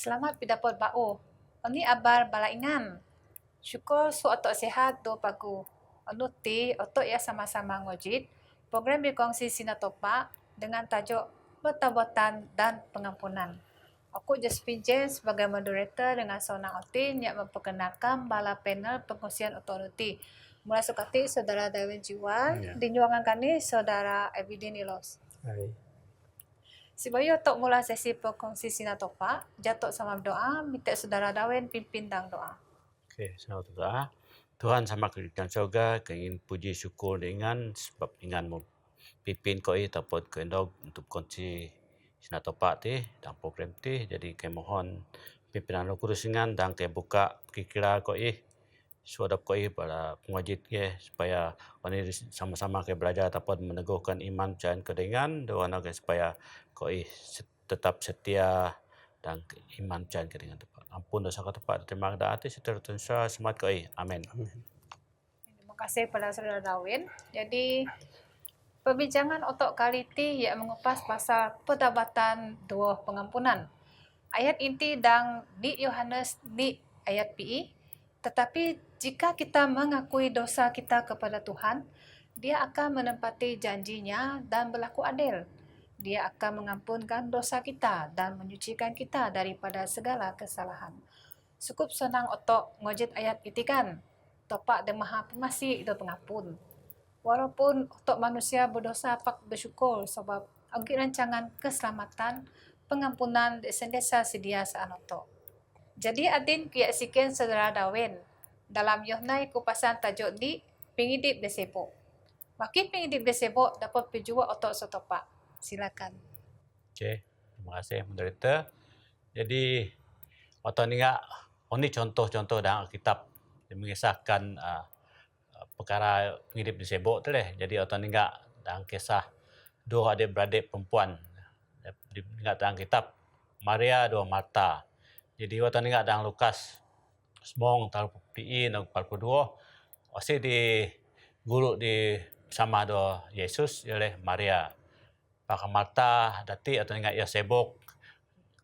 Selamat pidapot bau. Oni abar balaingan. Syukur su otok sehat do pagu. Anu ti otok ya sama-sama ngojit. Program berkongsi Sinatopa dengan tajuk Bertabotan dan Pengampunan. Aku Josephine James sebagai moderator dengan seorang otin yang memperkenalkan bala panel pengkongsian otoriti. Mulai sukati Saudara Darwin Jiwan, dinyuangan kami Saudara Evidin Ilos. Hai. Sebaya tok mula sesi pengkongsi Sinatopa, jatuh sama doa, minta Saudara Darwin pimpin dan doa. Okey, saya berdoa. Tuhan sama kerajaan surga, ingin puji syukur dengan sebab denganmu pimpin koi ataupun kendog untuk kongsi Sinatopa ti dan program ti. Jadi kami mohon pimpinan Roh Kudus dengan dan kami buka kira koi suadap koi pada pengwajib ke supaya oni sama-sama kami belajar ataupun meneguhkan iman dan kedengan doa supaya koi tetap setia dan iman dan kedengan tepat. Ampun dosa kau tepat terima kasih secara tunsa semat koi. Amin. Terima kasih pada Saudara Darwin. Jadi perbincangan otok kali ini yang mengupas pasal Pertobatan Dua Pengampunan. Ayat inti dan di Yohanes di ayat PI. Tetapi jika kita mengakui dosa kita kepada Tuhan, Dia akan menempati janjinya dan berlaku adil. Dia akan mengampunkan dosa kita dan menyucikan kita daripada segala kesalahan. Cukup senang otok ngojit ayat itikan. Topak de maha pemasih itu pengampun. Walaupun otok manusia berdosa pak bersyukur sebab agi rancangan keselamatan pengampunan sentiasa sedia saan otok. Jadi adin kiyak sikian Saudara Darwin dalam Yohnai kupasan tajuk di pengidip desebok. Makin pengidip desebok dapat berjua otok sotopak. Silakan. Okey, terima kasih moderator. Jadi waktu ni ini contoh-contoh dalam Alkitab yang mengisahkan perkara penghidup disebut tu leh. Jadi waktu ni dalam kisah dua adik-beradik perempuan ingat dalam kitab Maria dua Marta. Jadi waktu ni dalam Lukas semong tahun PI 42 masih di guru di sama do Yesus oleh Maria. Pakai Marta dati atau ingat ia sibuk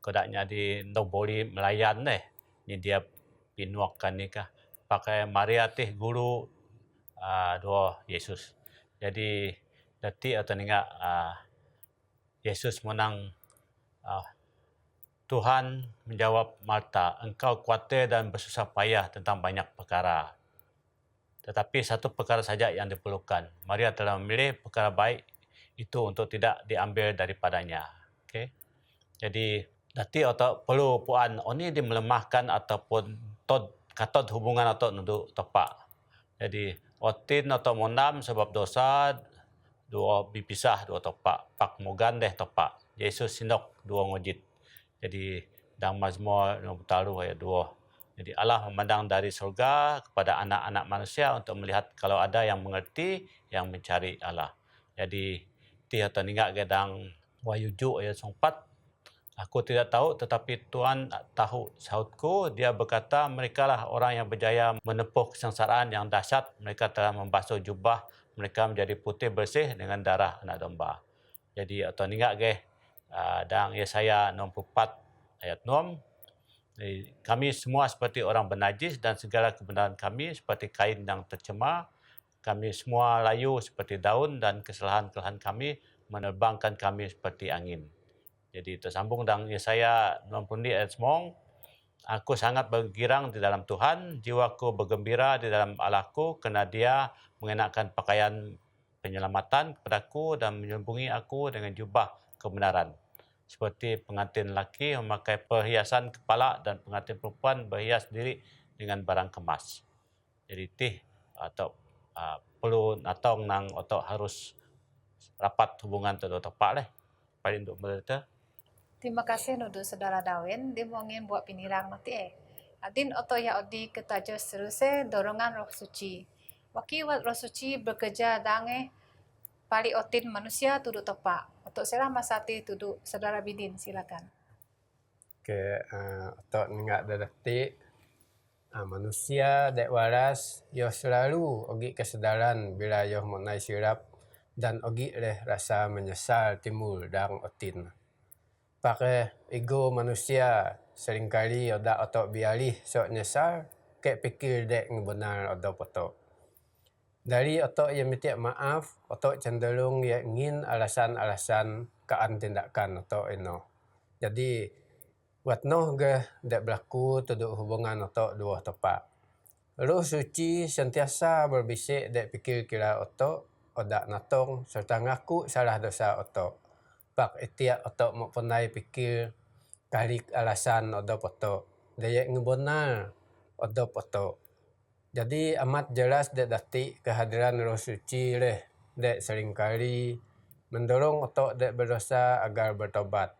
kodaknya di boli melayan deh. Ni dia pinuakan nikah. Pakai Maria teh guru dua Yesus. Jadi dati atau ingat Yesus menang Tuhan menjawab Marta, engkau khawatir dan bersusah payah tentang banyak perkara. Tetapi satu perkara saja yang diperlukan. Maria telah memilih perkara baik itu untuk tidak diambil daripadanya. Okay? Jadi, dati atau perlu puan oni di melemahkan ataupun katot hubungan atau nunduk tepak. Jadi, otin atau mondam sebab dosa dua bipisah dua tepak. Pak mogan deh tepak. Yesus sinok dua ngojit. Jadi, dalam Mazmur 60 ayat 2. Jadi Allah memandang dari surga kepada anak-anak manusia untuk melihat kalau ada yang mengerti, yang mencari Allah. Jadi, tiada teningak gedang Wahyu ayat 4. Aku tidak tahu tetapi Tuhan tahu sautku. Dia berkata mereka lah orang yang berjaya menempuh kesengsaraan yang dahsyat. Mereka telah membasuh jubah. Mereka menjadi putih bersih dengan darah anak domba. Jadi atau ninggak dan Yesaya 64 ayat 6. Jadi, kami semua seperti orang bernajis dan segala kebenaran kami seperti kain yang tercemar. Kami semua layu seperti daun dan kesalahan-kesalahan kami menerbangkan kami seperti angin. Jadi tersambung dengan Yesaya 60 ayat 9. Aku sangat bergirang di dalam Tuhan, jiwaku bergembira di dalam Allahku kerana Dia mengenakan pakaian penyelamatan kepadaku dan menyelubungi aku dengan jubah kebenaran. Seperti pengantin lelaki memakai perhiasan kepala dan pengantin perempuan berhias diri dengan barang kemas. Jadi atau perlu natong nang atau harus rapat hubungan tu tepat leh. Paling untuk moderator. Terima kasih nudu Saudara Darwin. Dia mau ingin buat pinirang nanti Adin oto ya odi ketajo seruse dorongan roh suci. Wakiwat roh suci bekerja dange pali otin manusia tuduk tepak. Untuk saya masati tuduk Saudara Bidin, silakan. Untuk nenggak detik manusia dek waras yo selalu ogi kesedaran bila yo menai sirap dan ogi leh rasa menyesal timbul dang otin. pakai ego manusia seringkali odak otok bialih sok nyesal kayak pikir dek ngebenar odak otok. Dari otok yang minta maaf, otok cenderung ya ingin alasan-alasan kaan tindakan otok ino. Jadi buat noh ge dek berlaku tuduk hubungan otok dua tepak. Roh suci sentiasa berbisik dek pikir kira otok, odak natong serta ngaku salah dosa otok. Pak etiak otok mau pandai pikir kalik alasan odak otok. Daya ngebenar odak otok. Jadi amat jelas dek datik kehadiran roh suci leh dek seringkali mendorong otok dek berdosa agar bertobat.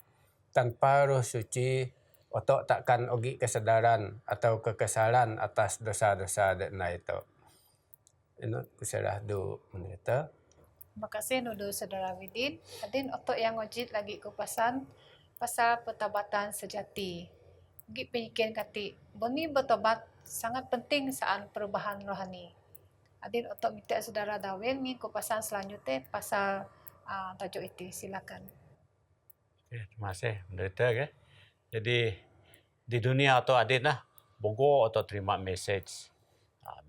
Tanpa roh suci, otok takkan ogi kesedaran atau kekesalan atas dosa-dosa dek na itu. Ini kusalah du menita. Terima kasih nudu Saudara Widin. Adin otok yang ngojit lagi kupasan pasal pertobatan sejati. Gi penyikian kati, boni bertobat sangat penting saat perubahan rohani. Adin otok minta Saudara Darwin ni kupasan selanjutnya pasal tajuk itu. Silakan. Okay, terima kasih menderita ke. Jadi di dunia atau adin lah, bogo atau terima message.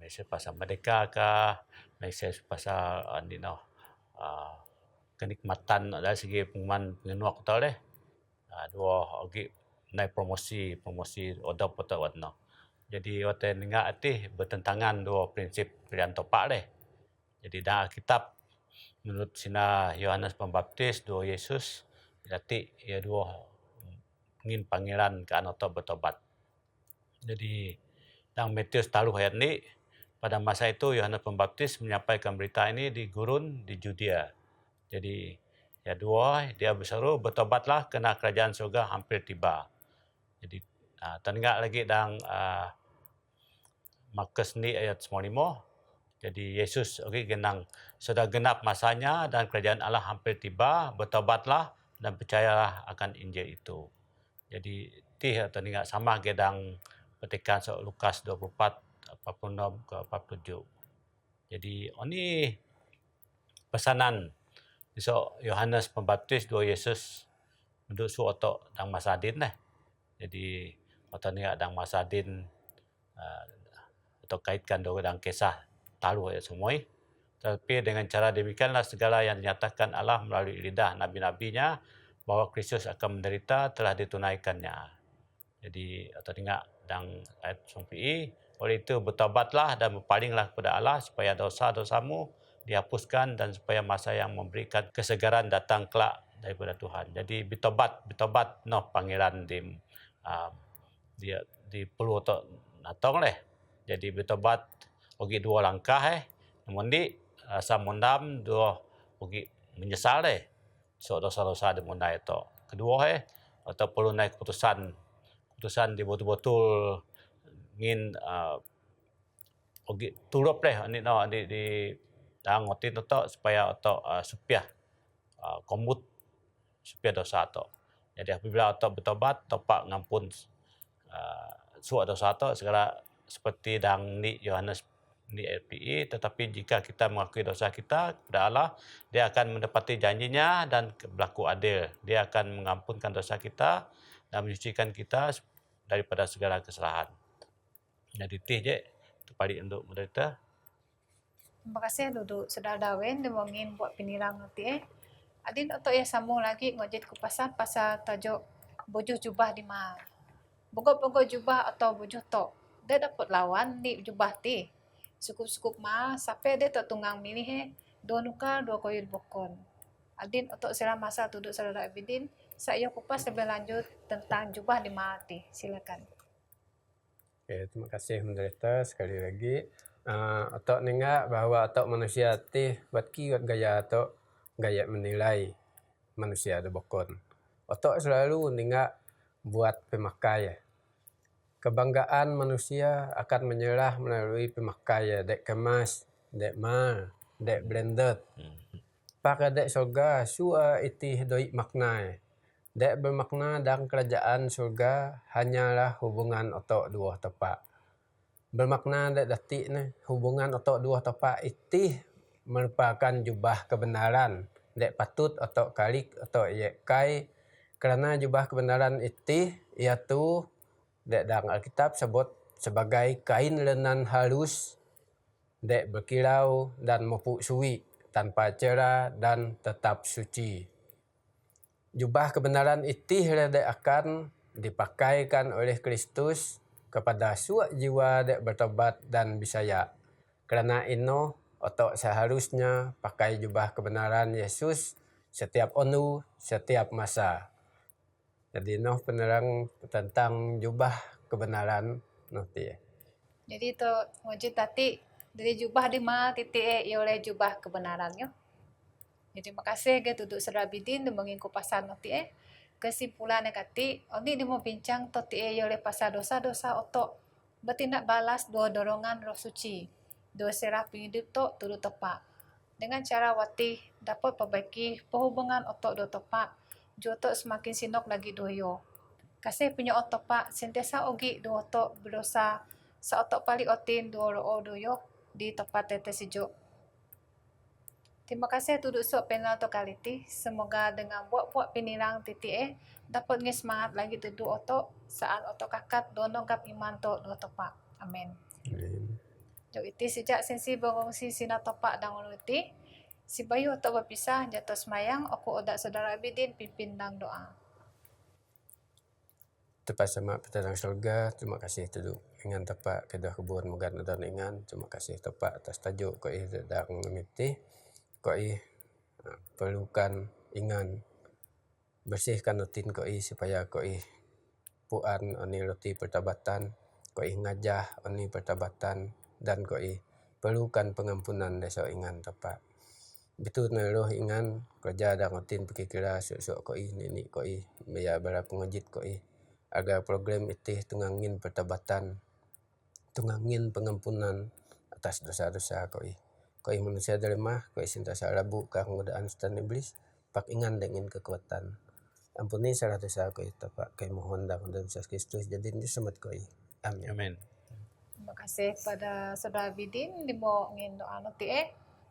Message pasal merdeka kah, message pasal kenikmatan dari segi pengumuman pengenuak tahu deh. Dua lagi naik promosi odop atau warna. Jadi waktu dengar arti bertentangan dua prinsip pilihan topak deh. Jadi dalam kitab menurut sina Yohanes Pembaptis dua Yesus berarti ia dua ingin panggilan ke anak bertobat. Jadi dalam Matius 10 ayat ini pada masa itu Yohanes Pembaptis menyampaikan berita ini di gurun di Judea. Jadi ya dua dia berseru bertobatlah kerana kerajaan surga hampir tiba. Jadi teringat lagi dalam Markus ni ayat 95. Jadi Yesus genang sudah genap masanya dan kerajaan Allah hampir tiba, bertobatlah dan percayalah akan Injil itu. Jadi teringat sama gedang petikan Lukas 24 46 ke 47. Jadi ini pesanan so Yohanes Pembaptis dua Yesus untuk su otok dang masadin lah. Jadi otok ni dang masadin atau kaitkan dengan kisah talu ayat semua. Tapi dengan cara demikianlah segala yang dinyatakan Allah melalui lidah nabi-nabinya bahwa Kristus akan menderita telah ditunaikannya. Jadi atau ingat dan ayat 9. Oleh itu bertobatlah dan berpalinglah kepada Allah supaya dosa-dosamu dihapuskan dan supaya masa yang memberikan kesegaran datang kelak daripada Tuhan. Jadi bertobat noh panggilan di perlu untuk natong leh. Jadi bertobat bagi dua langkah Namundi samundam dua bagi menyesal so dosa-dosa di munda itu. Kedua atau perlu naik keputusan di betul-betul ingin bagi turut ini di ngotin itu supaya atau supaya kombut supaya dosa itu. Jadi apabila atau bertobat topak ngampun suat dosa itu segala seperti dang ni Yohanes di RPI, tetapi jika kita mengakui dosa kita kepada Allah, dia akan mendapati janjinya dan berlaku adil. Dia akan mengampunkan dosa kita dan menyucikan kita daripada segala kesalahan. Jadi je itu paling untuk menderita. Terima kasih duduk Saudara Darwin dimongin buat penirang nanti. Adin otok ya sambung lagi ngojit kupasan pasal tajuk bujuh jubah di ma. Bogok-bogok jubah atau bujuh tok. Dia dapat lawan di jubah ti. Sukup-sukup ma sampai dia tak tunggang milih dua nukar dua koyun bokon. Adin otok sila masa duduk Saudara Abidin. Saya kupas lebih lanjut tentang jubah di ma ti. Silakan. Okay, terima kasih menderita sekali lagi. Otok nenggak bahawa otok manusia ti buat gaya otok gaya menilai manusia ada bokon. Otok selalu nenggak buat pemakai. Kebanggaan manusia akan menyerah melalui pemakai dek kemas, dek mal, dek blended. Pakai dek surga sua itih doi makna. Dek bermakna dalam kerajaan surga hanyalah hubungan otok dua tepak. Bermakna dek datik ni hubungan otok dua tepak itih merupakan jubah kebenaran. Dek patut otok kalik otok yekai Kerana jubah kebenaran itu iaitu dalam Alkitab sebut sebagai kain lenan halus dek berkilau dan mepuk suwi tanpa cerah dan tetap suci. Jubah kebenaran itu dek akan dipakaikan oleh Kristus kepada suak jiwa dek bertobat dan bisaya. Kerana ino otok seharusnya pakai jubah kebenaran Yesus setiap onu, setiap masa. Jadi noh penerang tentang jubah kebenaran noh ti. Jadi to ngoji tati dari jubah di ma titik oleh jubah kebenarannya. Jadi makasih ke tuduk Saudara Bidin di mengingku pasal no ti kesimpulan kati oni di mau bincang to ti oleh pasal dosa-dosa otok bertindak balas dua dorongan roh suci. Dua serah penghidup to tuduk tepat. Dengan cara wati dapat perbaiki perhubungan otok do tepat. Jotok semakin sinok lagi doyo. Kasih punya otok pak sentiasa ogi do otok berdosa sa otok palik otin do ro doyo di tempat tete sejuk. Terima kasih tuduk sok panel tokaliti. Semoga dengan buat-buat pinilang titik dapat semangat lagi tuduk otok saat otok kakat dono gap iman to do tepak. Amin. Jok iti sejak sensi berongsi sina topak dan uluti. Si bayu otok berpisah jatuh semayang aku odak Saudara Abidin pimpin dang doa. Tepat sama petang surga, terima kasih tuduk ingan tepat kedua kebun megan dan ingan, terima kasih tepat atas tajuk koi sedang memiti, koi perlukan ingan bersihkan rutin koi supaya koi puan oni roti pertabatan, koi ngajah oni pertabatan dan koi perlukan pengampunan desa ingan tepat. Betul naruh ingan kerja dan rutin pergi kira sok-sok koi nini koi biar bara pengejit koi agar program itu tungangin pertabatan, tungangin pengampunan atas dosa-dosa koi. Koi manusia dermah, koi sentiasa rabu kang godaan setan iblis, pak ingan dengan kekuatan. Ampuni salah dosa koi tapak koi mohon dan Yesus Kristus jadi ini semat koi. Amin. Amin. Terima kasih pada Saudara Bidin di mau ngin doa nanti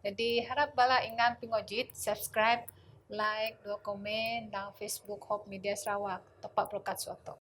Jadi harap bala ingan pingojit, subscribe, like, dua komen dan Facebook Hope Media Sarawak. Tepat berkat suatu.